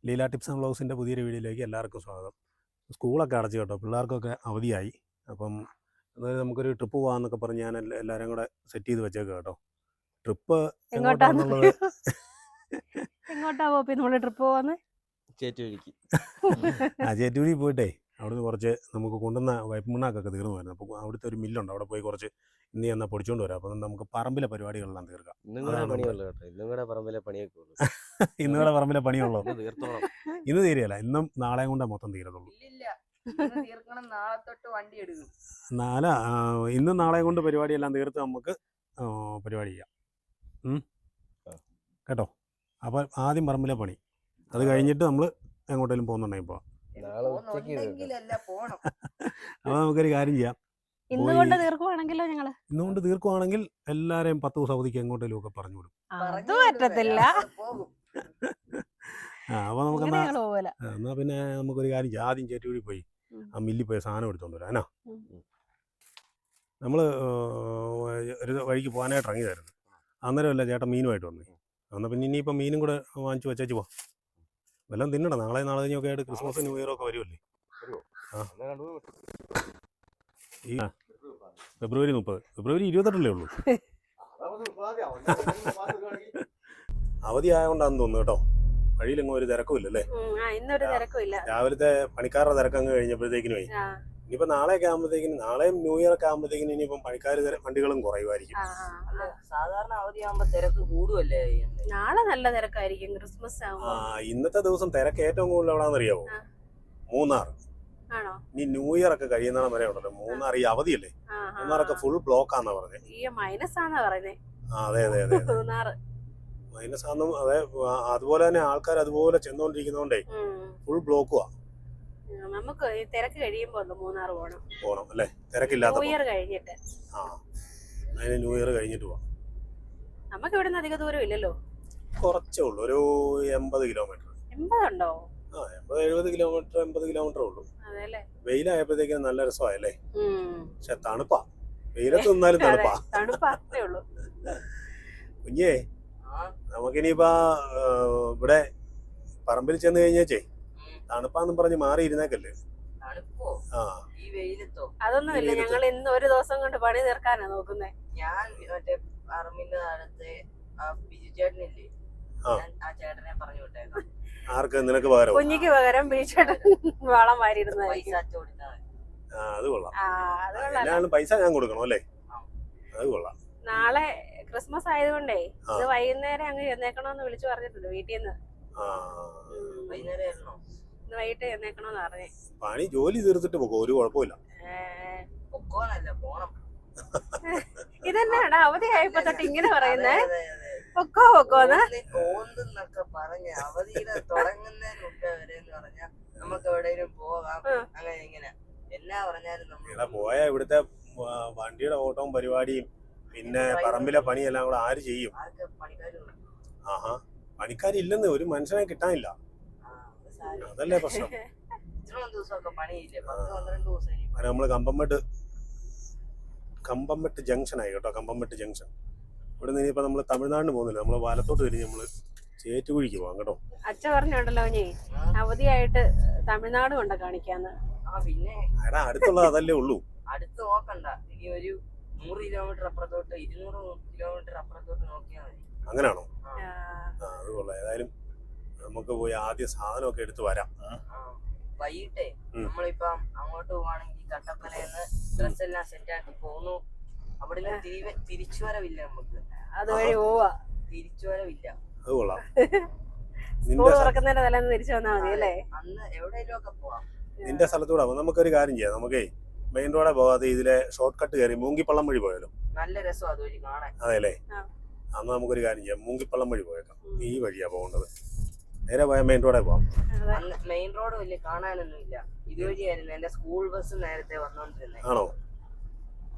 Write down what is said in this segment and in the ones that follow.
Leela tips and വ്ളോഗ്സിൻ്റെ പുതിയൊരു വീഡിയോയിലേക്ക് എല്ലാവർക്കും സ്വാഗതം. സ്കൂളൊക്കെ അടച്ചു കേട്ടോ, പിള്ളേർക്കൊക്കെ അവധിയായി. അപ്പം അതായത് നമുക്കൊരു ട്രിപ്പ് പോകാമെന്നൊക്കെ പറഞ്ഞ് ഞാൻ എല്ലാവരും കൂടെ സെറ്റ് ചെയ്ത് വെച്ചേക്കാം കേട്ടോ. ട്രിപ്പ് എങ്ങോട്ടാണെന്നുള്ളത് എങ്ങോട്ടാ പോപ്പി നമ്മള് ട്രിപ്പ് പോകുന്നത്? ചേറ്റുവഴിക്ക്. ചേറ്റുവഴി പോയിട്ടേ അവിടുന്ന് കുറച്ച് നമുക്ക് കൊണ്ടുവന്ന വൈപ്പിണ്ണാക്കൊക്കെ തീർന്നു വരുന്നത്. അപ്പോൾ അവിടുത്തെ ഒരു മില്ലുണ്ട്, അവിടെ പോയി കുറച്ച് ഇന്ന് എന്നാൽ പൊടിച്ചുകൊണ്ട് വരാം. അപ്പം നമുക്ക് പറമ്പിലെ പരിപാടികളെല്ലാം തീർക്കാം. ഇന്നുകൂടെ പണിയുള്ളൂ കേട്ടോ, ഇന്നുകൂടെ പറമ്പിലെ പണിയൊക്കെ ഉള്ളൂ. ഇന്നുകൂടെ പറമ്പിലെ പണിയുള്ളൂ. തീർത്തോളം. ഇന്ന് തീരെയല്ല, ഇന്നും നാളെയും കൊണ്ടേ മൊത്തം തീരത്തുള്ളൂ. ഇന്നും നാളെയും കൊണ്ട് പരിപാടിയെല്ലാം തീർത്ത് നമുക്ക് പരിപാടി ചെയ്യാം കേട്ടോ. അപ്പോൾ ആദ്യം പറമ്പിലെ പണി, അത് കഴിഞ്ഞിട്ട് നമ്മൾ എങ്ങോട്ടേലും പോകുന്നുണ്ടെങ്കിൽ പോവാം. അപ്പോൾ നമുക്കൊരു കാര്യം ചെയ്യാം, ഇന്നുകൊണ്ട് തീർക്കുവാണെങ്കിലോ ഞങ്ങള് ഇന്നുകൊണ്ട് തീർക്കുവാണെങ്കിൽ എല്ലാരെയും 10 ദിവസം അവധിക്ക് എങ്ങോട്ടേലും ഒക്കെ പറഞ്ഞു വിടും. അത് പറ്റത്തില്ല. അപ്പോൾ നമുക്ക് എന്നാ പിന്നെ നമുക്കൊരു കാര്യം ചെയ്യാം, ആദ്യം ചേറ്റുവഴി പോയി ആ മില്ലിൽ പോയി സാധനം എടുത്തോണ്ട് വരാം. എന്നാ നമ്മൾ ഒരു വഴിക്ക് പോകാനായിട്ട് ഇറങ്ങിയതായിരുന്നു. അന്നേരമല്ല ചേട്ടൻ മീനുമായിട്ട് വന്നേ. എന്നാൽ പിന്നെ ഇനിയിപ്പോൾ മീനും കൂടെ വാങ്ങിച്ച് വെച്ചേച്ച് പോവാം. വല്ലതും തിന്നണം, നാളെ കഴിഞ്ഞൊക്കെ ആയിട്ട് ക്രിസ്മസ് ന്യൂ ഇയർ ഒക്കെ വരുമല്ലേ. ഈ ഫെബ്രുവരി 30, ഫെബ്രുവരി 28 ഉള്ളൂ. അവധി ആയതുകൊണ്ടാണെന്ന് തോന്നുന്നു കേട്ടോ. വഴിയിലെങ്ങും ഒരു തിരക്കുമില്ലല്ലേ. രാവിലത്തെ പണിക്കാരുടെ തിരക്കങ്ങ് കഴിഞ്ഞപ്പോഴത്തേക്കിനും പോയി. ഇനിയിപ്പോ നാളെയൊക്കെ ആകുമ്പോഴത്തേക്കിനും, നാളെയും ന്യൂ ഇയർ ഒക്കെ ആകുമ്പോഴത്തേക്കിനും ഇനിയിപ്പം പണിക്കാർ വണ്ടികളും കുറയുമായിരിക്കും. സാധാരണ അവധിയാകുമ്പോ തിരക്ക് കൂടുമല്ലേ? നാളെ നല്ല തിരക്കായിരിക്കും, ക്രിസ്മസ് ഇന്നത്തെ ദിവസം തിരക്ക് ഏറ്റവും കൂടുതൽ എവിടാന്നറിയാവോ? മൂന്നാർ. ഇനി ന്യൂ ഇയർ ഒക്കെ കഴിയുന്നിടം വരെ ഉണ്ടല്ലോ മൂന്നാർ. ഈ അവധിയല്ലേ, മൂന്നാറൊക്കെ ഫുൾ ബ്ലോക്ക് ആന്നാ പറഞ്ഞത്. അതെ അതെ അതെ, മൈനസ് ആണെന്നും അതെ. അതുപോലെ തന്നെ ആൾക്കാർ അതുപോലെ ചെന്നോണ്ടിരിക്കുന്നോണ്ടേ ഫുൾ ബ്ലോക്കുവാ. നമുക്ക് തിരക്ക് കഴിയുമ്പോ മൂന്നാർ പോണം അല്ലേ, തിരക്കില്ലാത്ത. ന്യൂ ഇയർ കഴിഞ്ഞിട്ട് അതിന് ന്യൂ ഇയർ കഴിഞ്ഞിട്ട് പോവാം. നമുക്ക് ഇവിടെ നിന്ന് അധിക ദൂരം ഇല്ലല്ലോ, കുറച്ചേ ഉള്ളൂ, ഒരു 80 കിലോമീറ്റർ. 80 ഉണ്ടോ? 70 കിലോമീറ്റർ 80 കിലോമീറ്റർ ഉള്ളൂ. വെയിലായപ്പോഴത്തേക്കും നല്ല രസമായല്ലേ. പക്ഷെ തണുപ്പാ, വെയിലത്ത് നിന്നാലും തണുപ്പാ. കുഞ്ഞേ, നമുക്കിനിയിപ്പോ ഇവിടെ പറമ്പിൽ ചെന്ന് കഴിഞ്ഞേച്ചേ തണുപ്പാന്നും പറഞ്ഞ് മാറി ഇരുന്നേക്കല്ലേ. അതൊന്നുമില്ല, ഞങ്ങൾ ഇന്ന് ഒരു ദിവസം കൊണ്ട് പണി തീർക്കാനാ നോക്കുന്നേ. ഞാൻ മറ്റേ പറമ്പിന്റെ താഴത്ത് ബിജു ചേട്ടനില്ലേ, ആ ചേട്ടനെ പറഞ്ഞു വിട്ടേക്കാം. ആർക്ക്? നിനക്ക് പകരം? കുഞ്ഞിക്ക് പകരം ബീച്ചേട്ടൻ വളം വാരിയിടുന്നത്. അത് കൊള്ളാം. പൈസ ഞാൻ കൊടുക്കണം അല്ലേ? അത് കൊള്ളാം. നാളെ ക്രിസ്മസ് ആയതുകൊണ്ടേ ഇത് വൈകുന്നേരം അങ്ങ് ചെന്നേക്കണോന്ന് വിളിച്ചു പറഞ്ഞിട്ടുണ്ട് വീട്ടിൽ നിന്ന്. ഇന്ന് വൈകിട്ട് ചെന്നേക്കണോന്ന് പറഞ്ഞേ. പണി ജോലി തീർത്തിട്ട് പോകും, ഒരു കുഴപ്പമില്ല. ഇതന്നെയാടാ അവധി ആയപ്പോ തൊട്ട് ഇങ്ങനെ പറയുന്നേ, പൊക്കോ പോന്നൊക്കെ പറഞ്ഞ അവധിയുടെ തുടങ്ങുന്നതിന് മുമ്പേ വരെന്ന് പറഞ്ഞാൽ നമുക്ക് എവിടെയും പോകാം. അങ്ങനെ ഇങ്ങനെ എല്ലാ പറഞ്ഞാലും പോയാ ഇവിടുത്തെ വണ്ടിയുടെ ഓട്ടവും പരിപാടിയും പിന്നെ പറമ്പിലെ പണിയെല്ലാം കൂടെ ആര് ചെയ്യും? ആഹാ, പണിക്കാരില്ലെന്ന്, ഒരു മനുഷ്യനെ കിട്ടാനില്ല. അതല്ലേ പ്രശ്നം. നമ്മള് കമ്പംമെട്ട് ജംഗ്ഷൻ ആയി കേട്ടോ, കമ്പംമെട്ട് ജംഗ്ഷൻ. ഇവിടെ നിന്ന് ഇനിയിപ്പോ നമ്മള് തമിഴ്നാടിന് പോകുന്നില്ല, നമ്മള് വലത്തോട്ട് തിരിഞ്ഞ് നമ്മള് ചേറ്റുകുഴിക്ക് പോവാം കേട്ടോ. അച്ഛ പറഞ്ഞുണ്ടല്ലോ അവധിയായിട്ട് തമിഴ്നാട് കൊണ്ട് കാണിക്കാന്ന്. എടാ അടുത്തുള്ളത് അതല്ലേ ഉള്ളൂ. അടുത്ത് നോക്കണ്ട, ഈ ഒരു 100 കിലോമീറ്റർ അപ്പുറത്തോട്ട് 200 കിലോമീറ്റർ അപ്പുറത്തോട്ട് നോക്കിയാൽ മതി. അങ്ങനെയാണോ? അത് കൊള്ളാം. ഏതായാലും നമുക്ക് പോയി ആദ്യം സാധനമൊക്കെ എടുത്ത് വരാം. വൈകിട്ടേ നമ്മളിപ്പം അങ്ങോട്ട് പോവാണെങ്കിൽ കട്ടപ്പനന്ന് ഡ്രസ് എല്ലാം സെറ്റ് ആക്കി പോന്നു. അവിടെ തിരിച്ചു വരവില്ല, നമുക്ക് അതുവഴി പോവാ, തിരിച്ചു വരവില്ല. അത് കൊള്ളാം. തിരിച്ചു വന്നാ മതി അല്ലേ? അന്ന് എവിടെയെങ്കിലും ഒക്കെ പോവാം. നിന്റെ സ്ഥലത്തൂടെ നമുക്കൊരു കാര്യം ചെയ്യാം, നമുക്കേ മെയിൻ റോഡെ പോകാതെ ഇതിലെ ഷോർട്ട് കട്ട് കയറി മൂങ്കിപ്പള്ളം വഴി പോയാലോ? നല്ല രസം അതുവഴി കാണാൻ. അതെല്ലേ, അന്ന് നമുക്കൊരു കാര്യം ചെയ്യാം, മൂങ്കിപ്പള്ളം വഴി പോയേക്കാം. ഈ വഴിയാ പോകേണ്ടത്, നേരെ പോയാൽ മെയിൻ റോഡേ പോവാം. മെയിൻ റോഡ് വലിയ കാണാനൊന്നും ഇല്ല, ഇതുവഴിയായിരുന്നു എന്റെ സ്കൂൾ ബസ് നേരത്തെ വന്നോണ്ടിരുന്നേ. ആണോ?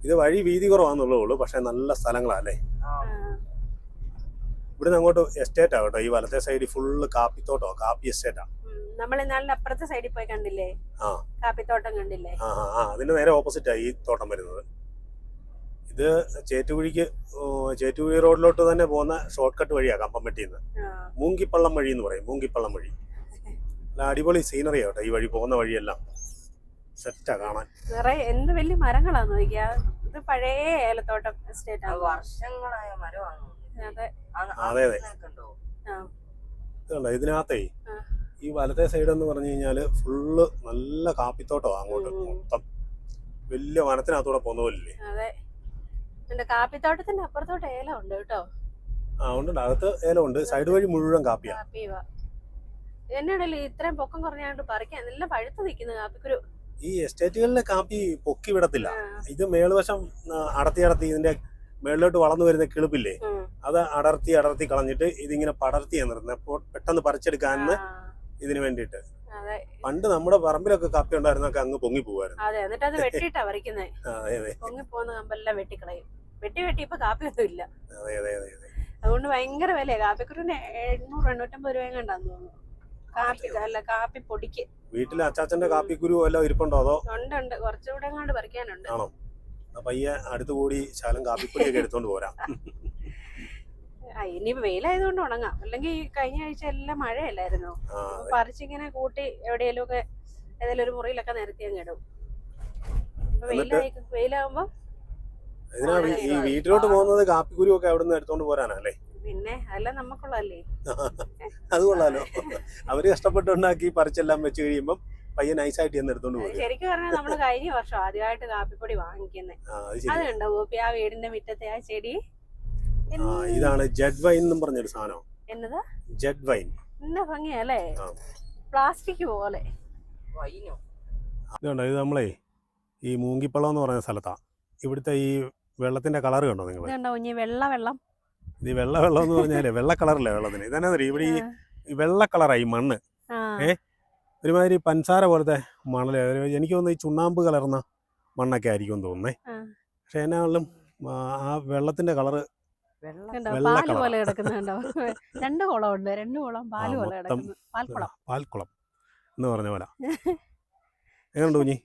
ഇത് വഴി വീതി കുറവാന്നുള്ളൂ, പക്ഷെ നല്ല സ്ഥലങ്ങളല്ലേ. ഇവിടുന്ന് അങ്ങോട്ട് എസ്റ്റേറ്റാ കേട്ടോ, ഈ വലത്തെ സൈഡിൽ ഫുള്ള് കാപ്പിത്തോട്ടോ, കാപ്പി എസ്റ്റേറ്റാ. നമ്മൾ ഇന്നാളിന്റെ അപ്പുറത്തെ സൈഡിൽ പോയി കണ്ടില്ലേ, കാപ്പിത്തോട്ടം കണ്ടില്ലേ? അതിന്റെ നേരെ ഓപ്പോസിറ്റാ ഈ തോട്ടം വരുന്നത്. ഇത് ചേറ്റുകുഴി റോഡിലോട്ട് തന്നെ പോകുന്ന ഷോർട്ട് കട്ട് വഴിയാ കമ്പംമെട്ടിന്ന്. മൂങ്കിപ്പള്ളം വഴി എന്ന് പറയും, മൂങ്കിപ്പള്ളം വഴി. അടിപൊളി സീനറി ആവട്ടെ. ഈ വഴി പോകുന്ന വഴിയെല്ലാം സെറ്റാ കാണാൻ. നിറയെ എന്ത് വലിയ മരങ്ങളാന്ന് നോക്കിയാ. ഇത് പഴയ ഏലത്തോട്ടം എസ്റ്റേറ്റ് ആണ്. വർഷങ്ങളായ മരമാണ്. അതെ അതെ അതെ. ഇതുണ്ടോ ഇതിനകത്തേ ഈ വലത്തെ സൈഡ് എന്ന് പറഞ്ഞു കഴിഞ്ഞാല് ഫുള്ള് നല്ല കാപ്പിത്തോട്ടമാണ്. അങ്ങോട്ട് മൊത്തം വലിയ വനത്തിനകത്തൂടെ പോകുന്ന പോലില്ലേ. അതെ. എന്റെ കാപ്പിത്തോട്ടത്തിന്റെ അപ്പുറത്തോട്ട് ഏലം ഉണ്ട് കേട്ടോ. ഉണ്ട്, അകത്ത് ഏലം ഉണ്ട്. സൈഡ് വഴി മുഴുവൻ കാപ്പിയാ. എന്നാണല്ലോ ഇത്രയും പൊക്കം കുറഞ്ഞാണ്ട് പറിക്കാൻ നല്ല പഴുത്ത് നിൽക്കുന്ന കാപ്പിക്കുരു. ഈ എസ്റ്റേറ്റുകളിലെ കാപ്പി പൊക്കി വിടത്തില്ല. ഇത് മേളുവശം അടർത്തി ഇതിന്റെ മേളിലോട്ട് വളർന്നു വരുന്ന കിളിപ്പില്ലേ, അത് അടർത്തി കളഞ്ഞിട്ട് ഇതിങ്ങനെ പടർത്തിയാണ് നിർത്തുന്നത്. അപ്പോൾ പെട്ടെന്ന് പറിച്ചെടുക്കാന്ന് ഇതിന് വേണ്ടിയിട്ട്. പണ്ട് നമ്മുടെ പറമ്പിലൊക്കെ കാപ്പി ഉണ്ടായിരുന്നൊക്കെ അങ്ങ് പൊങ്ങി പോകുമായിരുന്നു. അതെ, എന്നിട്ട് അത് വെട്ടിയിട്ടാ പറിക്കുന്നത്. പൊങ്ങി പോകുന്ന കമ്പെല്ലാം വെട്ടിക്കളയും. വെട്ടി ഇപ്പൊ കാപ്പിയൊന്നും ഇല്ല. അതുകൊണ്ട് ഭയങ്കര വിലയാ കാപ്പിക്കുരുവിന്. 800-850 രൂപ കണ്ടാന്ന് തോന്നുന്നു. കാപ്പി പൊടിക്ക്. വീട്ടിലെ അച്ചാച്ചന്റെ കാപ്പിക്കുരു വല്ലതും ഇരിപ്പുണ്ടോ? അതോ ഉണ്ട്, കുറച്ചുകൂടെ അങ്ങോട്ട് പറിക്കാനുണ്ട്. ആണോ? പയ്യെ അടുത്ത് കൂടി ശാലം കാപ്പിപ്പൊടിയൊക്കെ എടുത്തോണ്ട് പോരാ. ഇനിയിപ്പോ വെയിലായതുകൊണ്ട് ഉണങ്ങാം. അല്ലെങ്കിൽ കഴിഞ്ഞ ആഴ്ച എല്ലാം മഴയല്ലായിരുന്നോ? പറിച്ചിങ്ങനെ കൂട്ടി എവിടെയെങ്കിലും ഒക്കെ ഏതെങ്കിലും ഒരു മുറിയിലൊക്കെ നിരത്തി അങ്ങ് ഇടും. വെയിലാകുമ്പോ ഈ വീട്ടിലോട്ട് പോകുന്നത് കാപ്പിക്കുരു ഒക്കെ അവിടെ നിന്ന് എടുത്തോണ്ട് പോരാനല്ലേ? പിന്നെ അതെല്ലാം നമുക്കുള്ളതല്ലേ. അത് കൊള്ളാലോ. അവര് കഷ്ടപ്പെട്ടുണ്ടാക്കി പറിച്ചെല്ലാം വെച്ച് കഴിയുമ്പം പയ്യെ നൈസായിട്ട് ചെന്ന് എടുത്തോണ്ട് പോകും. ശരിക്കും പറഞ്ഞാൽ നമ്മള് കഴിഞ്ഞ വർഷം ആദ്യമായിട്ട് കാപ്പിപ്പൊടി വാങ്ങിക്കുന്നത്. അതുണ്ടോ ഗോപി ആ വീടിന്റെ മുറ്റത്തെ ആ ചെടി? ഇതാണ് ജെഡ് വൈൻ എന്നും പറഞ്ഞൊരു സാധനം. എന്നതാ ജെഡ് വൈൻ? എന്നാ ഭംഗിയല്ലേ, പ്ലാസ്റ്റിക് പോലെ. ഇതുണ്ടോ, ഇത് നമ്മളെ ഈ മൂങ്കിപ്പള്ളം എന്ന് പറയുന്ന സ്ഥലത്താ. ഇവിടുത്തെ ഈ വെള്ളത്തിന്റെ കളർ കണ്ടോ നിങ്ങൾ? വെള്ളം ഇത് വെള്ളം എന്ന് പറഞ്ഞാലേ വെള്ള കളറല്ലേ വെള്ളത്തിന്. ഇതെന്നാ ഇവിടെ ഈ വെള്ള കളറായി മണ്ണ്. ഒരുമാതിരി പഞ്ചസാര പോലത്തെ മണല്. എനിക്ക് തോന്നുന്നു ഈ ചുണ്ണാമ്പ് കലർന്ന മണ്ണൊക്കെ ആയിരിക്കും തോന്നുന്നേ. പക്ഷെ എന്നാലും ആ വെള്ളത്തിന്റെ കളറ് പാല് പോലെ കിടക്കുന്നുണ്ടോ? 2 കുളം ഉണ്ട്. 2 കുളം പാല് പോലെ കിടക്കുന്നു. പാൽക്കുളം എന്ന് പറഞ്ഞ പോലെ. എങ്ങനെയുണ്ട് കുഞ്ഞി?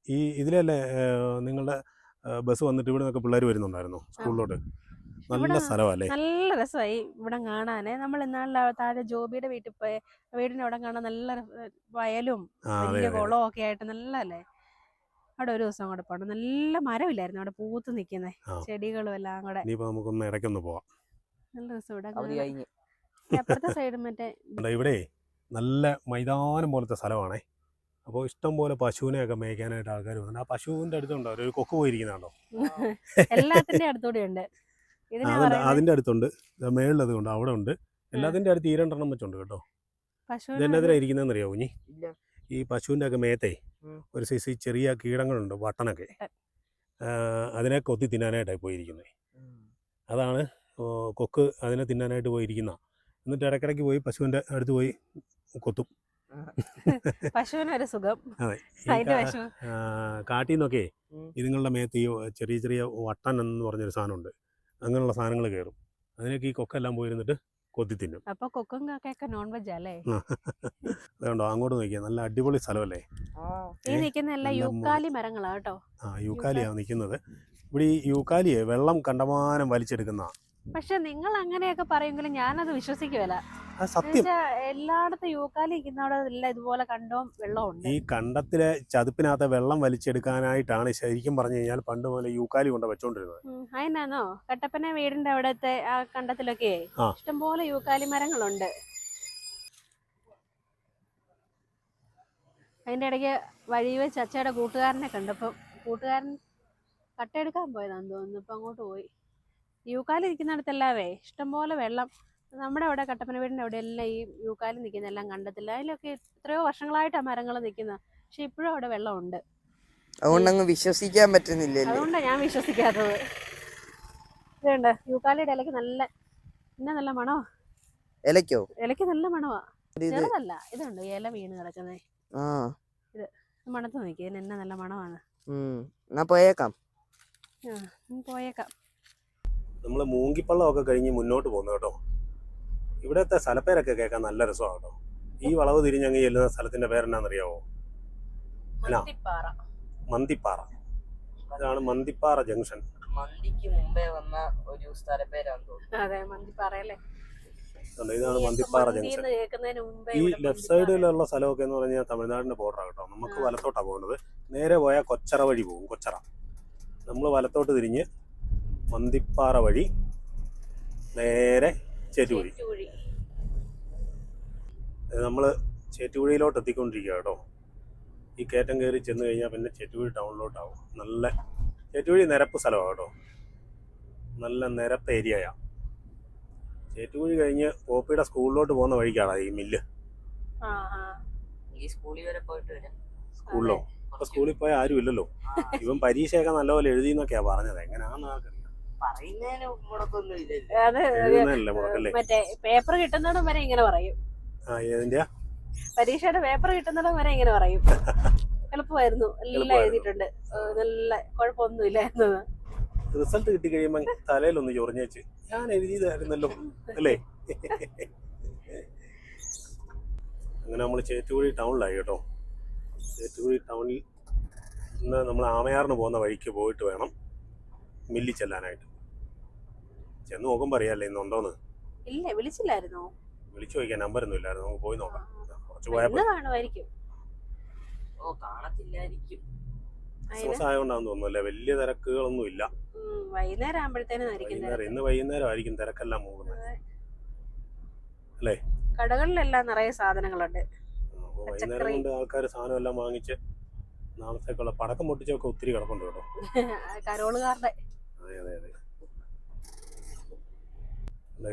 ഈ ഇതിലല്ലേ നിങ്ങളുടെ ബസ് വന്നിട്ട് ഇവിടെ നിന്നൊക്കെ പിള്ളേർ വരുന്നുണ്ടായിരുന്നു സ്കൂളിലോട്ട്? നല്ല സ്ഥലമല്ലേ? നല്ല രസമായി ഇവിടെ കാണാനേ. നമ്മൾ ഇന്നാളിൽ താഴെ ജോബിയുടെ വീട്ടിൽ പോയി. വീടിന്റെ അവിടെ കാണാൻ നല്ല വയലും വലിയ കുളവും ഒക്കെ ആയിട്ട് നല്ലല്ലേ. അവിടെ ഒരു ദിവസം കൂടെ പോകണം. നല്ല മരമില്ലായിരുന്നു അവിടെ പൂത്ത് നിൽക്കുന്നേ, ചെടികളും എല്ലാം കൂടെ. നമുക്കൊന്ന് ഇടയ്ക്കൊന്ന് പോവാം. നല്ല രസം ഇവിടെ. അപ്പുറത്തെ സൈഡ് മറ്റേ ഇവിടെ നല്ല മൈതാനം പോലത്തെ സ്ഥലമാണേ. അപ്പോൾ ഇഷ്ടം പോലെ പശുവിനെയൊക്കെ മേയ്ക്കാനായിട്ട് ആൾക്കാർ വന്നിട്ടുണ്ട്. ആ പശുവിന്റെ അടുത്തുണ്ടോ ഒരു കൊക്ക് പോയിരിക്കുന്നുണ്ടോ? എല്ലാത്തിന്റെ അടുത്തൂടെ ഉണ്ട്. അതിന്റെ അടുത്തുണ്ട്, മേളിലത് കൊണ്ട് അവിടെ ഉണ്ട്. എല്ലാത്തിന്റെ അടുത്ത് 2 വെച്ചുണ്ട് കേട്ടോ. ഇതെന്നതിനാ ഇരിക്കുന്നതെന്ന് അറിയാവോ കുഞ്ഞി? ഈ പശുവിന്റെ ഒക്കെ മേത്തെ ഒരു സൈസ് ചെറിയ കീടങ്ങളുണ്ട്, വട്ടനൊക്കെ. അതിനെ കൊത്തി തിന്നാനായിട്ടായി പോയിരിക്കുന്നത്. അതാണ് കൊക്ക് അതിനെ തിന്നാനായിട്ട് പോയിരിക്കുന്ന. എന്നിട്ട് ഇടയ്ക്കിടയ്ക്ക് പോയി പശുവിന്റെ അടുത്ത് പോയി കൊത്തും. പശുവിനൊരു സുഖം. അതെ, കാട്ടിൽ നിന്നൊക്കെ ഇതുങ്ങളുടെ മേത്ത് ഈ ചെറിയ ചെറിയ വട്ടൻ എന്ന് പറഞ്ഞൊരു സാധനമുണ്ട്. അങ്ങനെയുള്ള സാധനങ്ങൾ കയറും. അതിനൊക്കെ ഈ കൊക്കെല്ലാം പോയിരുന്നിട്ട് കൊത്തി തിന്നും. അപ്പൊ കൊക്കും കാക്കയൊക്കെ നോൺ വെജ് അല്ലേ? അതുകൊണ്ടോ അങ്ങോട്ട് നോക്കിയാൽ നല്ല അടിപൊളി സ്ഥലമല്ലേ. ഈ നിൽക്കുന്ന എല്ലാം യൂക്കാലി മരങ്ങളാ കേട്ടോ. യൂക്കാലിയാണ് നിൽക്കുന്നത്. ഇവിടെ ഈ യൂക്കാലിയെ വെള്ളം കണ്ടമാനം വലിച്ചെടുക്കുന്ന. പക്ഷെ നിങ്ങൾ അങ്ങനെയൊക്കെ പറയുമെങ്കിലും ഞാനത് വിശ്വസിക്കുവല്ല. സത്യം. എല്ലായിടത്തും യൂക്കാലി നിൽക്കുന്നവിടെ എല്ലാം ഇതുപോലെ കണ്ടവും വെള്ളമുണ്ട്. ഈ കണ്ടത്തിലെ ചതുപ്പിനകത്ത് വെള്ളം വലിച്ചെടുക്കാനായിട്ടാണ് ശരിക്കും പറഞ്ഞു കഴിഞ്ഞാൽ പണ്ട് പോലെ യൂക്കാലി കൊണ്ട് വെച്ചോണ്ടിരുന്നത്. അതിനാന്നോ കട്ടപ്പന വീടിന്റെ അവിടത്തെ ആ കണ്ടത്തിലൊക്കെ ഇഷ്ടംപോലെ യൂക്കാലി മരങ്ങളുണ്ട്. അതിന്റെ ഇടയ്ക്ക് വഴി വെച്ച് അച്ചയുടെ കൂട്ടുകാരനെ കണ്ടപ്പം കൂട്ടുകാരൻ കട്ടെടുക്കാൻ പോയതാന്ന് തോന്നുന്നു. ഇപ്പൊ അങ്ങോട്ട് പോയി. യൂക്കാലി നിൽക്കുന്നിടത്തല്ലാവേ ഇഷ്ടംപോലെ വെള്ളം. നമ്മുടെ അവിടെ കട്ടപ്പന വീടിന്റെ അവിടെ എല്ലാം ഈ യൂക്കാലി നിൽക്കുന്നെല്ലാം കണ്ടത്തില്ല. അതിലൊക്കെ എത്രയോ വർഷങ്ങളായിട്ടാണ് മരങ്ങൾ നിൽക്കുന്നത്. പക്ഷെ ഇപ്പോഴും അവിടെ വെള്ളമുണ്ട്. അതുകൊണ്ടങ്ങ് വിശ്വസിക്കാൻ പറ്റുന്നില്ല. അതുകൊണ്ടാണ് ഞാൻ വിശ്വസിക്കാത്തത്. ഇതുണ്ട് യൂക്കാലിയുടെ ഇലക്ക് നല്ല മണോ. ഇലക്ക് നല്ല മണമാ. ചെറുതല്ല, ഇതുണ്ട് ഇല വീണ് കിടക്കുന്നേ. ഇത് മണത്ത് നോക്കി എന്നെ നല്ല മണമാണ്. പോയേക്കാം. നമ്മള് മൂങ്കിപ്പള്ളം ഒക്കെ കഴിഞ്ഞ് മുന്നോട്ട് പോകുന്നു കേട്ടോ. ഇവിടത്തെ സ്ഥലപ്പേരൊക്കെ കേൾക്കാൻ നല്ല രസമാണ് കേട്ടോ. ഈ വളവ് തിരിഞ്ഞങ്ങ് ചെല്ലുന്ന സ്ഥലത്തിന്റെ പേരെന്നാന്നറിയാവോ? മന്തിപ്പാറ. ഇതാണ് മന്തിപ്പാറ ജംഗ്ഷൻ. മന്തിക്ക് മുമ്പേ വന്ന ഒരു സ്ഥലപ്പേരാന്ന് തോന്നുന്നു. അതെ, മന്തിപ്പാറയല്ലേ. ഇതാണ് മന്തിപ്പാറ ജംഗ്ഷൻ. മന്തീന്ന് കേൾക്കുന്നതിന് മുമ്പേ ഈ ഇവിടെ ലെഫ്റ്റ് മന്തിപ്പാറ. സൈഡിലുള്ള സ്ഥലമൊക്കെ എന്ന് പറഞ്ഞാൽ തമിഴ്നാടിന്റെ ബോർഡറാണ് കേട്ടോ. നമുക്ക് വലത്തോട്ടാണ് പോകുന്നത്. നേരെ പോയാൽ കൊച്ചറ വഴി പോകും. കൊച്ചറ നമ്മൾ വലത്തോട്ട് തിരിഞ്ഞ് മന്തിപ്പാറ വഴി നേരെ ചേറ്റുകുഴി. ചേറ്റുകുഴി. നമ്മൾ ചേറ്റുകുഴിയിലോട്ട് എത്തിക്കൊണ്ടിരിക്കുക കേട്ടോ. ഈ കയറ്റം കയറി ചെന്ന് കഴിഞ്ഞാൽ പിന്നെ ചേറ്റുകുഴി ടൗണിലോട്ടാവും. നല്ല ചേറ്റുകുഴി നിരപ്പ് സ്ഥലമാണ് കേട്ടോ. നല്ല നിരപ്പ് ഏരിയയാണ്. ചേറ്റുകുഴി കഴിഞ്ഞ് പോപ്പിയുടെ സ്കൂളിലോട്ട് പോകുന്ന വഴിക്കാണ് ഈ മില്ല്. ഈ സ്കൂളിൽ വരെ പോയിട്ട് വരാം. സ്കൂളിലോ? അപ്പൊ സ്കൂളിൽ പോയാൽ ആരും ഇല്ലല്ലോ. ഇവൻ പരീക്ഷയൊക്കെ നല്ലപോലെ എഴുതിന്നൊക്കെയാ പറഞ്ഞത്. എങ്ങനെയാണെന്ന് ആർക്കറിയാം. പറയുന്നതിന് മുടക്കൊന്നും ഇല്ലല്ലോ. അത് എഴുതുന്നതല്ലേ മുടക്കല്ലേ? മറ്റേ പേപ്പർ കിട്ടുന്നിടം വരെ ഇങ്ങനെ പറയും. ഏതിന്റെയാ? പരീക്ഷയുടെ പേപ്പർ കിട്ടുന്നിടം വരെ ഇങ്ങനെ പറയും. എളുപ്പമായിരുന്നു, എല്ലാം എഴുതിയിട്ടുണ്ട്, നല്ല കുഴപ്പമൊന്നുമില്ലായിരുന്നു. റിസൾട്ട് കിട്ടി കഴിയുമ്പോൾ തലയിലൊന്ന് ചൊറിഞ്ഞേച്ച് ഞാൻ എഴുതിയതായിരുന്നല്ലോ അല്ലേ. അങ്ങനെ നമ്മൾ ചേറ്റുകുഴി ടൗണിലായി കേട്ടോ. ചേറ്റുകുഴി ടൗണിൽ ഇന്ന് നമ്മൾ ആമയാറിന് പോകുന്ന വഴിക്ക് പോയിട്ട് വേണം മില്ലി ചെല്ലാനായിട്ട്. ചെന്ന് നോക്കുമ്പോൾ അറിയാല്ലേ ഇന്നുണ്ടോന്ന്. ഇല്ല, വിളിച്ചില്ലായിരുന്നോ? വിളിച്ചു ചോദിക്കാൻ നമ്പരൊന്നും ഇല്ലായിരുന്നു. നമുക്ക് പോയി നോക്കാം. കുറച്ച് പോയാൽ കാണുമായിരിക്കും. ഓ, കാണത്തില്ലായിരിക്കും. ക്രിസ്മസ് ആയതുകൊണ്ടാന്ന് തോന്നുന്നു അല്ലേ. വലിയ തിരക്കുകളൊന്നും ഇല്ല. വൈകുന്നേരം ആകുമ്പോഴത്തേനും ഇന്ന് വൈകുന്നേരം ആയിരിക്കും തിരക്കെല്ലാം പോകുന്നത് അല്ലേ. കടകളിലെല്ലാം നിറയെ സാധനങ്ങളുണ്ട്. വൈകുന്നേരം കൊണ്ട് ആൾക്കാർ സാധനം എല്ലാം വാങ്ങിച്ച് നാളത്തേക്കുള്ള പടക്കം പൊട്ടിച്ചൊക്കെ ഒത്തിരി കിടപ്പുണ്ട് കേട്ടോ. കരോളുകാരുടെ. അതെ അതെ അതെ.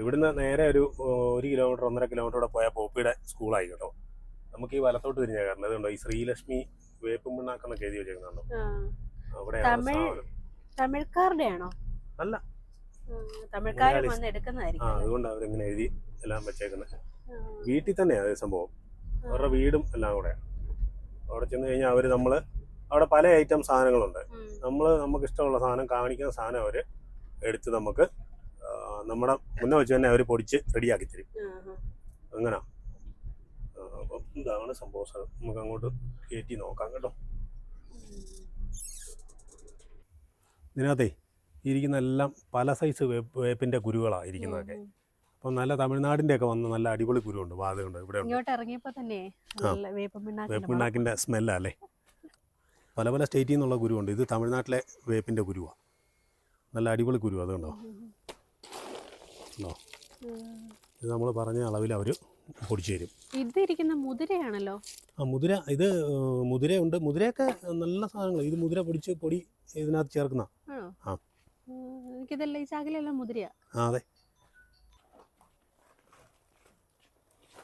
ഇവിടുന്ന് നേരെ ഒരു 1 കിലോമീറ്റർ 1.5 കിലോമീറ്റർ കൂടെ പോയാൽ പോപ്പിയുടെ സ്കൂളായി കേട്ടോ. നമുക്ക് ഈ വലത്തോട്ട് തിരിഞ്ഞാൽ കാരണം അതുകൊണ്ടോ ഈ ശ്രീലക്ഷ്മി വേപ്പും പിണ്ണാക്കെന്നൊക്കെ എഴുതി വെച്ചേക്കുന്നുണ്ടോ. അവിടെ തമിഴ്ക്കാരുടെ ആണോ? അല്ല, തമിഴ്ക്കാരും വന്ന് എടുക്കുന്നതായിരിക്കും. അതുകൊണ്ട് അവരിങ്ങനെ എഴുതി എല്ലാം വെച്ചേക്കുന്നത്. വീട്ടിൽ തന്നെയാണ് അതേ സംഭവം. അവരുടെ വീടും എല്ലാം കൂടെ. അവിടെ ചെന്ന് കഴിഞ്ഞാൽ അവർ അവിടെ പല ഐറ്റം സാധനങ്ങളുണ്ട്. നമുക്ക് ഇഷ്ടമുള്ള സാധനം കാണിക്കുന്ന സാധനം അവർ എടുത്ത് നമുക്ക് നമ്മുടെ മുന്നേ വെച്ച് തന്നെ അവർ പൊടിച്ച് റെഡിയാക്കി തരും. അങ്ങനെ അപ്പം ഇതാണ് സംഭവ സ്ഥലം. നമുക്ക് അങ്ങോട്ട് കയറ്റി നോക്കാം കേട്ടോ. ഇതിനകത്തേ ഇരിക്കുന്ന എല്ലാം പല സൈസ് വേപ്പിൻ്റെ കുരുകളാണ് ഇരിക്കുന്നതൊക്കെ. അപ്പം നല്ല തമിഴ്നാടിൻ്റെ ഒക്കെ വന്ന നല്ല അടിപൊളി കുരുണ്ട്. വാതുണ്ട് ഇവിടെ ഇങ്ങോട്ട് ഇറങ്ങിയപ്പോൾ തന്നെ വേപ്പിണ്ണാക്കിൻ്റെ സ്മെല്ലാ അല്ലേ. പല പല സ്റ്റേറ്റിൽ നിന്നുള്ള കുരുണ്ട്. ഇത് തമിഴ്നാട്ടിലെ വേപ്പിൻ്റെ കുരുവാണ്. നല്ല അടിപൊളി കുരു. അതുകൊണ്ടോ ഇത് നമ്മൾ പറഞ്ഞ അളവിൽ അവർ പൊടിച്ചു തരും. ഇതിരിക്കുന്ന മുതിരയാണല്ലോ. മുതിര. ഇത് മുതിരയുണ്ട്. മുതിരയൊക്കെ നല്ല സാധനങ്ങൾ. ഇത് മുതിര പൊടി ഇതിനകത്ത് ചേർക്കുന്ന. എനിക്കിതല്ല, ഈ ചാകിലെല്ലാം മുതിരയാ. അതെ.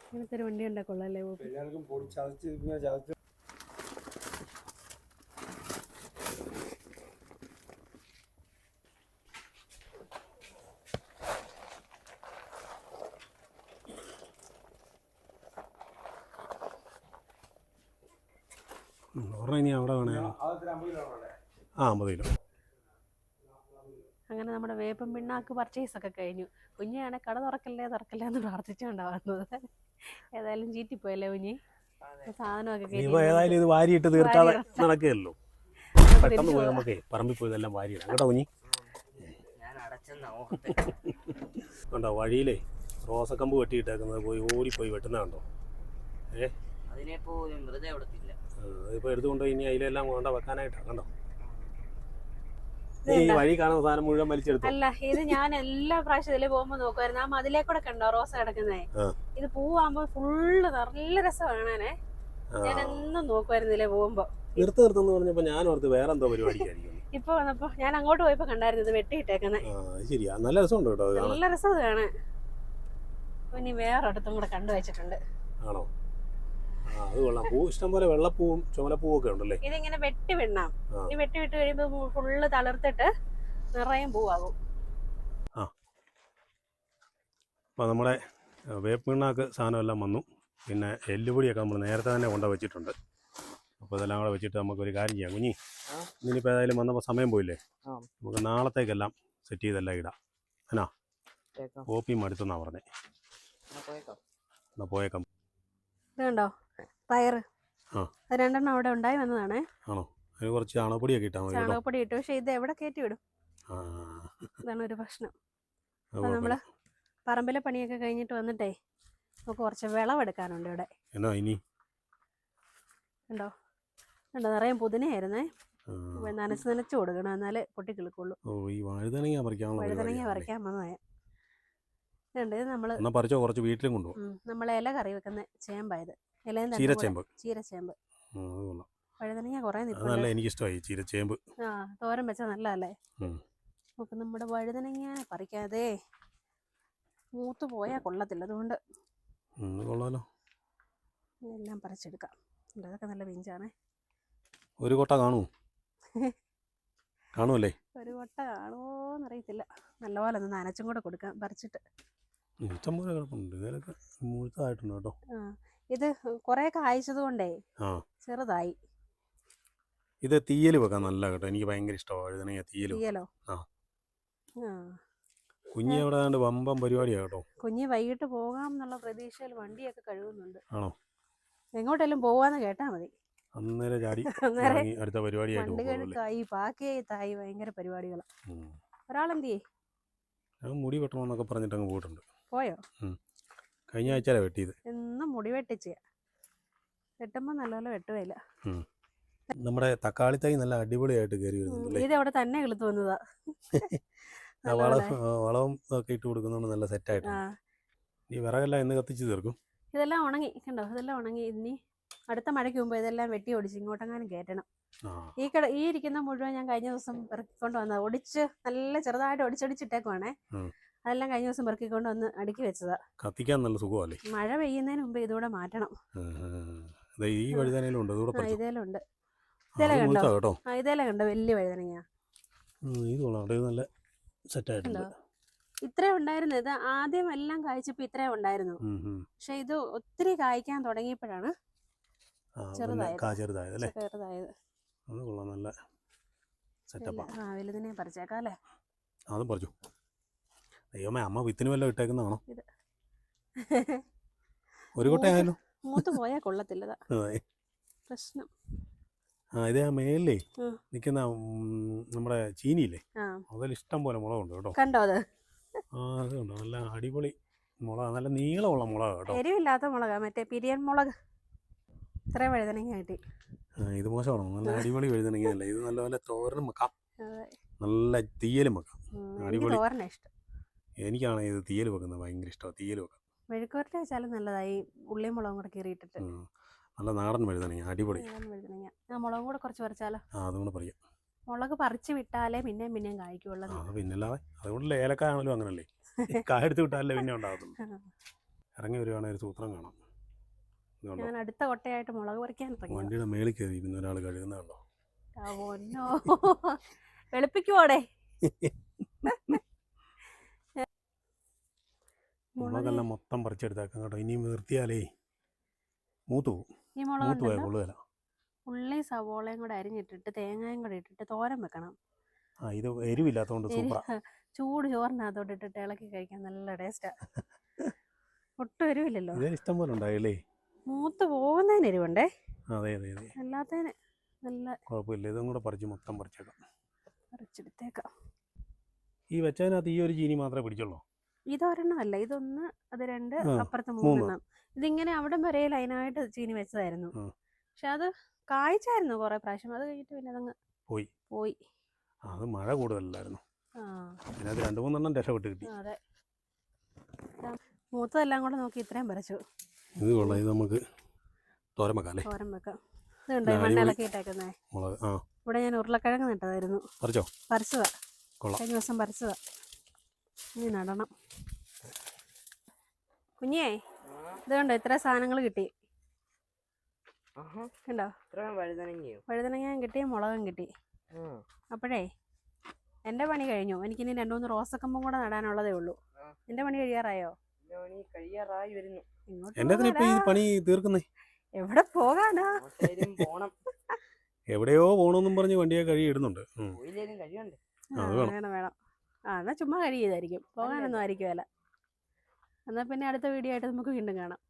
ഇങ്ങനത്തെ ഒരു വണ്ടി ഉണ്ടാക്കൊള്ളല്ലേ. ഇനി അവിടെ വേണേ 50 കിലോ. അങ്ങനെ നമ്മുടെ വേപ്പൻ പിണ്ണാക്ക് പർച്ചേസ് ഒക്കെ കഴിഞ്ഞു. കുഞ്ഞാണെ കട തുറക്കല്ലേ എന്ന് പ്രാർത്ഥിച്ചുകൊണ്ടാവുന്നത്. ഏതായാലും ചീറ്റിപ്പോയല്ലേ കുഞ്ഞി. സാധനമൊക്കെ ഏതായാലും ഇത് വാരിയിട്ട് തീർക്കാതെ നടക്കുകയല്ലോ. പെട്ടെന്ന് പോയി നമുക്ക് പറമ്പിൽ പോയി ഇതെല്ലാം വാരിയിടാം കേട്ടോ കുഞ്ഞി. കണ്ടോ വഴിയിലേ റോസക്കമ്പ് വെട്ടിയിട്ടേക്കുന്നത് പോയി ഓടിപ്പോയി വെട്ടുന്ന കണ്ടോ. അതിപ്പോൾ എടുത്തുകൊണ്ടോ ഇനി അതിലെല്ലാം കൊണ്ട വെക്കാനായിട്ടാണ്. കണ്ടോ ഈ വഴി കാണുന്ന സാധനം മുഴുവൻ വലിച്ചെടുത്തു. അല്ല, ഇത് ഞാൻ എല്ലാ പ്രാവശ്യം ഇതിലേ പോകുമ്പോ നോക്കുമായിരുന്നു. ആ മതിലേക്കൂടെ കണ്ടോ റോസ കിടക്കുന്നേ. ഇത് പൂവാകുമ്പോ ഫുള്ള് നല്ല രസം കാണാനേ. ഞാൻ എന്നും നോക്കുമായിരുന്നു ഇതിലേ പോകുമ്പോ. നിർത്തുന്നു പറഞ്ഞപ്പോ ഞാൻ ഓർത്ത് വേറെ എന്തോ പരിപാടിക്കായിരിക്കും. ഇപ്പൊ വന്നപ്പോ ഞാൻ അങ്ങോട്ട് പോയപ്പോ കണ്ടായിരുന്നു ഇത് വെട്ടിയിട്ടേക്കുന്നേ. ശരിയാ, നല്ല രസമുണ്ട് കേട്ടോ. നല്ല രസം കാണാൻ. ഇനി വേറൊരിടത്തും കൂടെ കണ്ടുവച്ചിട്ടുണ്ട്. ആണോ? അത് കൊള്ളാം. പൂ ഇഷ്ടം പോലെ വെള്ളപ്പൂവും ചുമലപ്പൂവും ഒക്കെ ഉണ്ടല്ലേ. ഇതിങ്ങനെ വെട്ടി വിടണം. ഈ വെട്ടി വിട്ട് കഴിയുമ്പോ ഫുള്ള് തളർത്തിട്ട് നിറയും പൂവാകും. അപ്പോൾ നമ്മുടെ വേപ്പിണ്ണാക്ക് സാധനം എല്ലാം വന്നു. പിന്നെ എല്ലുപൊടിയൊക്കെ നമ്മൾ നേരത്തെ തന്നെ കൊണ്ടു വെച്ചിട്ടുണ്ട്. അപ്പോൾ ഇതെല്ലാം കൂടെ വെച്ചിട്ട് നമുക്കൊരു കാര്യം ചെയ്യാം കുഞ്ഞി. ഇനിയിപ്പോൾ ഏതായാലും വന്നപ്പോൾ സമയം പോയില്ലേ, നമുക്ക് നാളത്തേക്കെല്ലാം സെറ്റ് ചെയ്തെല്ലാം ഇടാം. എന്നാ ഓപ്പിയും അടുത്തെന്നാണ് പറഞ്ഞേ. എന്നാൽ പോയേക്കാം. ഇതുണ്ടോ പയറ്? അത് 2 എണ്ണം അവിടെ ഉണ്ടായി വന്നതാണേ. ആണോ? അതിന് കുറച്ച് ചാണകപ്പൊടിയൊക്കെ ഇട്ടാൽ മതി. ചാണകപ്പൊടി ഇട്ടു, പക്ഷെ ഇത് എവിടെ കയറ്റി വിടും? ഇതാണ് ഒരു പ്രശ്നം. അപ്പോൾ നമ്മൾ പറമ്പിലെ പണിയൊക്കെ കഴിഞ്ഞിട്ട് വന്നിട്ടേ നമുക്ക് കുറച്ച് വിളവെടുക്കാനുണ്ട് ഇവിടെ. എന്നാ ഇനി ഉണ്ടോ നിറയെ പുതിനയായിരുന്നേ. നനച്ച് കൊടുക്കണം, എന്നാലേ പൊട്ടിക്കിളിക്കുള്ളൂ. ഈ വഴുതനങ്ങ വഴുതനങ്ങ പറിക്കാൻ വന്നതാ. ഇത് നമ്മള് പറിച്ചോ, കുറച്ച് വീട്ടിലും കൊണ്ടുപോകും. നമ്മളെ ഇല കറി വെക്കുന്ന ചേമ്പായത്. ചീരച്ചേമ്പ്. വഴുതനങ്ങ കുറെ നല്ല എനിക്കിഷ്ടമായി ചീരച്ചേമ്പ്. തോരൻ വെച്ചാൽ നല്ലതല്ലേ. നമുക്ക് നമ്മുടെ വഴുതനങ്ങ പറിക്കാതെ മൂത്ത് പോയാൽ കൊള്ളത്തില്ല, അതുകൊണ്ട് കൊള്ളാലോ എല്ലാം പറിച്ചെടുക്കാം. അതൊക്കെ നല്ല പിഞ്ചാണേ. ഒരു കൊട്ട കാണുമല്ലേ? ഒരു കൊട്ട കാണുമോന്നറിയത്തില്ല. നല്ലപോലെ ഒന്ന് നനച്ചും കൂടെ കൊടുക്കാം പറിച്ചിട്ട്. ഇഷ്ടംപോലെ കിടപ്പുണ്ട്, ഇതിലൊക്കെ മുഴുത്തായിട്ടുണ്ട് കേട്ടോ. ഇത് കുറെ കായ്ച്ചത് കൊണ്ടേ ചെറുതായി. ഇത് തീയൽ വെക്കാൻ നല്ല കേട്ടോ, എനിക്ക് ഭയങ്കര ഇഷ്ടമാണ് വഴുതനങ്ങ തീയലോ. കുഞ്ഞി അവിടെ വമ്പം പരിപാടിയാ കേട്ടോ. കുഞ്ഞി വൈകിട്ട് പോകാം എന്നുള്ള പ്രതീക്ഷയിൽ വണ്ടിയൊക്കെ കഴുകുന്നുണ്ട്. ആണോ? എങ്ങോട്ടെല്ലാം പോവാന്ന് കേട്ടാ മതി, അന്നേരം ചാടി അടുത്ത പരിപാടിയായിട്ട് വണ്ടി കഴുക്കായി പാക്കയായി ഭയങ്കര പരിപാടികളാ. ഒരാളെന്തിയേ? മുടി വെട്ടണമെന്നൊക്കെ പറഞ്ഞിട്ട് അങ്ങ് പോയിട്ടുണ്ട്. പോയോ? കഴിഞ്ഞ ആഴ്ച വെട്ടിയത്. എന്നും മുടി വെട്ടിച്ച വെട്ടുമ്പോ നല്ലപോലെ വെട്ടുകയില്ല. നമ്മുടെ തക്കാളി തൈ നല്ല അടിപൊളിയായിട്ട് കയറി വരുന്നുണ്ട്. ഇത് അവിടെ തന്നെ കിളുത്തു വന്നതാ. വളവും ഒക്കെ ഇട്ട് കൊടുക്കുന്നോണ്ട് നല്ല സെറ്റായിട്ട്. ഈ വിറകെല്ലാം എന്ന് കത്തിച്ച് തീർക്കും. ഇതെല്ലാം ഉണങ്ങി കണ്ടോ, ഇതെല്ലാം ഉണങ്ങി. ഇനി അടുത്ത മഴയ്ക്ക് മുമ്പ് ഇതെല്ലാം വെട്ടി ഒടിച്ച് ഇങ്ങോട്ടെങ്ങാനും കയറ്റണം. ഈ ഇരിക്കുന്ന മുഴുവൻ ഞാൻ കഴിഞ്ഞ ദിവസം പെറുക്കിക്കൊണ്ട് വന്നത്, ഒടിച്ച് നല്ല ചെറുതായിട്ട് ഒടിച്ചൊടിച്ചിട്ടേക്കുവാണേ. അതെല്ലാം കഴിഞ്ഞ ദിവസം പെറുക്കിക്കൊണ്ട് വന്ന് അടുക്കി വെച്ചതാ. കത്തിക്കാൻ നല്ല സുഖമല്ലേ? മഴ പെയ്യുന്നതിന് മുമ്പ് ഇതുകൂടെ മാറ്റണം. ഈ വഴുതനയിലുണ്ട്, ഇതേലുണ്ട്. ഇതേലെ കണ്ടോ? ഇതേലെ കണ്ടോ വലിയ വഴുതനങ്ങ. നല്ല സെറ്റായിട്ടുണ്ട്. ഇത്രേ ഉണ്ടായിരുന്നു. ഇത് ആദ്യം എല്ലാം കായ്ച്ചപ്പോ ഇത്രേ ഉണ്ടായിരുന്നു. പക്ഷെ ഇത് ഒത്തിരി കായ്ക്കാൻ തുടങ്ങിയപ്പോഴാണ് ചെറുതായത്. നല്ല സെറ്റപ്പാണ്. വലുതിനെ പറിച്ചേക്കാം അല്ലേ? അതും പറിച്ചു. അയ്യോമ്മ, അമ്മ വിത്തിന് വല്ലതും ഇട്ടേക്കുന്നതാണോ? ഒരു കൊട്ടയായാലും മൂത്ത് പോയാൽ കൊള്ളത്തില്ലതാ പ്രശ്നം. ഇത് മേലേ നിൽക്കുന്ന നമ്മുടെ ചീനിയില്ലേ, അതിൽ ഇഷ്ടം പോലെ മുളകുണ്ട് കേട്ടോ. കണ്ടോ അത്? അത് കണ്ടോ, നല്ല അടിപൊളി മുളക്, നല്ല നീളമുള്ള മുളക് കേട്ടോ. എരിവില്ലാത്ത മുളകാ, മറ്റേ പിരിയൻ മുളക്. ഇത്രയും വഴുതനങ്ങ കിട്ടി. ഇത് മോശമാണോ? നല്ല അടിപൊളി വഴുതനങ്ങയല്ലേ ഇത്. നല്ലപോലെ തോരനും വെക്കാം, നല്ല തീയലും വെക്കാം. അടിപൊളി. ഇഷ്ടം എനിക്കാണ് ഇത് തീയൽ വെക്കുന്നത് ഭയങ്കര ഇഷ്ടമാണ്. തീയൽ വെക്കാം, മെഴുക്കുവരട്ടി വെച്ചാലും നല്ലതായി. ഉള്ളിയും മുളകും കൂടെ കീറിയിട്ടിട്ട് നല്ല നാടൻ വഴുതനങ്ങ അടിപൊളി. മുളകും കൂടെ കുറച്ച് പറിച്ചാലോ? അതും കൂടെ പറയാം. മുളക് പറിച്ച് വിട്ടാലേ പിന്നെയും കായ്ക്കുള്ളൂ. പിന്നല്ലാതെ അതുകൊണ്ടല്ലേ ഏലക്കായാണല്ലോ അങ്ങനല്ലേ, കായെടുത്ത് വിട്ടാലേ പിന്നെ ഉണ്ടാകത്തുള്ളൂ. ഇറങ്ങി വരുവാണെങ്കിൽ ഒരു സൂത്രം കാണാം. ഞാൻ അടുത്ത കൊട്ടയായിട്ട് മുളക് പറിക്കാൻ വണ്ടിയുടെ മേളിൽ കയറി ഇരുന്ന ഒരാൾ കഴുകുന്നുണ്ടോ? വെളുപ്പിക്കുവോടെ? മുളകെല്ലാം മൊത്തം പറിച്ചെടുത്താക്കാം കേട്ടോ. ഇനിയും നിർത്തിയാലേ മൂത്ത് പോകും. ഈ മുളക് കൊള്ളുകയില്ല. ഉള്ളി സവോളയും കൂടെ അരിഞ്ഞിട്ടിട്ട് തേങ്ങയും കൂടെ ഇട്ടിട്ട് തോരൻ വെക്കണം. ഇത് എരിവില്ലാത്തതുകൊണ്ട് സൂപ്പറാ. ചൂട് ചോറിനകത്തോട്ട് ഇട്ടിട്ട് ഇളക്കി കഴിക്കാൻ നല്ല ടേസ്റ്റാ. ഒട്ടും എരിവില്ലല്ലോ. ഇഷ്ടം പോലെ ഉണ്ടായില്ലേ? മൂത്ത് പോകുന്നതിന് എരിവുണ്ടേ. അതെ, അല്ലാത്തതിന് നല്ല കുഴപ്പമില്ല. ഇതും കൂടെ മൊത്തം പറിച്ചെടുത്തേക്കാം. ഈ വെച്ചതിനകത്ത് ഈ ഒരു ചീനി മാത്രമേ പിടിച്ചുള്ളൂ? ഇതൊരെണ്ണമല്ല, ഇതൊന്ന്, അത് രണ്ട്, അപ്പുറത്ത് മൂന്നെണ്ണം. ഇതിങ്ങനെ അവിടെ വരെ ലൈനായിട്ട് ചീനി വെച്ചതായിരുന്നു. പക്ഷെ അത് കായ്ച്ചായിരുന്നു കുറെ പ്രാവശ്യം. അത് കഴിഞ്ഞിട്ട് പിന്നെ അതങ്ങ് പോയി. അത് മഴ കൂടുതലായിരുന്നു. അതിനകത്ത് 2-3 രക്ഷപ്പെട്ട് കിട്ടി. അതെ, മൂത്തതെല്ലാം കൂടെ നോക്കി ഇത്രയും പറിച്ചു. ഇത് കൊള്ളാം. ഇത് നമുക്ക് തോരൻ വെക്കാം. ഇതുണ്ടോ മണ്ണിളക്കി ഇട്ടേക്കുന്നേ? ഇവിടെ ഞാൻ ഉരുളക്കിഴങ്ങ് നട്ടതായിരുന്നു. പറിച്ചതാ, കഴിഞ്ഞ ദിവസം പറിച്ചതാ. ഇനി നടണം. കുഞ്ഞേ, ഇത് കണ്ടോ, ഇത്ര സാധനങ്ങൾ കിട്ടി. കണ്ടോ, വഴുതനങ്ങയും കിട്ടി, മുളകും കിട്ടി. അപ്പോഴേ എന്റെ പണി കഴിഞ്ഞു. എനിക്കിനി 2-3 റോസക്കമ്പും കൂടെ നടാനുള്ളതേ ഉള്ളൂ. നിന്റെ പണി കഴിയാറായോ? എവിടെ പോകാനാ? എവിടെയോ പോണെന്നും പറഞ്ഞ് വണ്ടിയെ കഴിയിടുന്നുണ്ട്. വേണം. എന്നാ ചുമ്മാ കഴിയതായിരിക്കും, പോകാനൊന്നും ആയിരിക്കുമല്ല. എന്നാൽ പിന്നെ അടുത്ത വീഡിയോ ആയിട്ട് നമുക്ക് വീണ്ടും കാണാം.